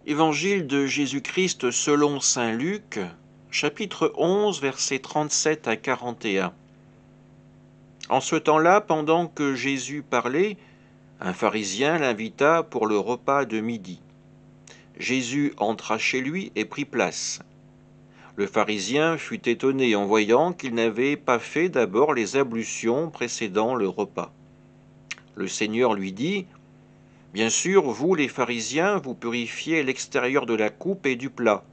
Évangile de Jésus-Christ selon saint Luc, chapitre 11, versets 37 à 41. En ce temps-là, pendant que Jésus parlait, un pharisien l'invita pour le repas de midi. Jésus entra chez lui et prit place. Le pharisien fut étonné en voyant qu'il n'avait pas fait d'abord les ablutions précédant le repas. Le Seigneur lui dit : « Bien sûr, vous les pharisiens, vous purifiez l'extérieur de la coupe et du plat,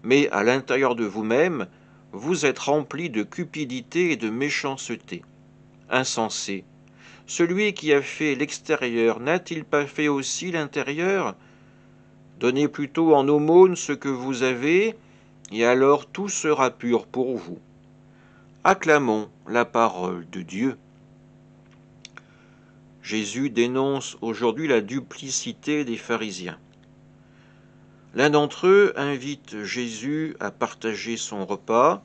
mais à l'intérieur de vous-même, vous êtes remplis de cupidité et de méchanceté. Insensé, celui qui a fait l'extérieur n'a-t-il pas fait aussi l'intérieur ? Donnez plutôt en aumône ce que vous avez, et alors tout sera pur pour vous. » Acclamons la parole de Dieu. Jésus dénonce aujourd'hui la duplicité des pharisiens. L'un d'entre eux invite Jésus à partager son repas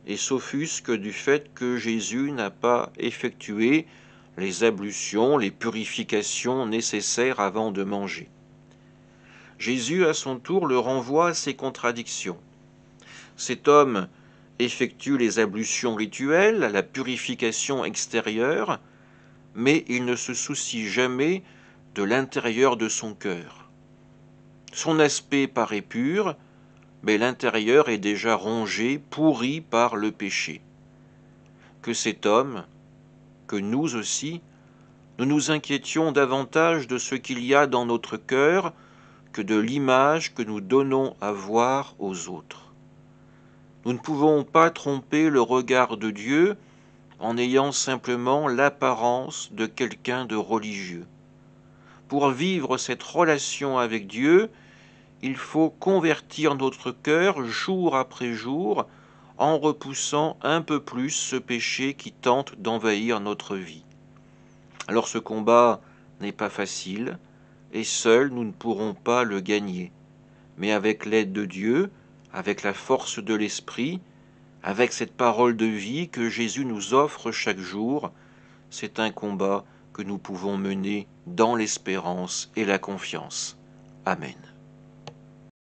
et s'offusque du fait que Jésus n'a pas effectué les ablutions, les purifications nécessaires avant de manger. Jésus, à son tour, le renvoie à ses contradictions. Cet homme effectue les ablutions rituelles, la purification extérieure, mais il ne se soucie jamais de l'intérieur de son cœur. Son aspect paraît pur, mais l'intérieur est déjà rongé, pourri par le péché. Que cet homme, que nous aussi, nous nous inquiétions davantage de ce qu'il y a dans notre cœur que de l'image que nous donnons à voir aux autres. Nous ne pouvons pas tromper le regard de Dieu en ayant simplement l'apparence de quelqu'un de religieux. Pour vivre cette relation avec Dieu, il faut convertir notre cœur jour après jour en repoussant un peu plus ce péché qui tente d'envahir notre vie. Alors ce combat n'est pas facile et seuls nous ne pourrons pas le gagner. Mais avec l'aide de Dieu, avec la force de l'Esprit, avec cette parole de vie que Jésus nous offre chaque jour, c'est un combat que nous pouvons mener dans l'espérance et la confiance. Amen.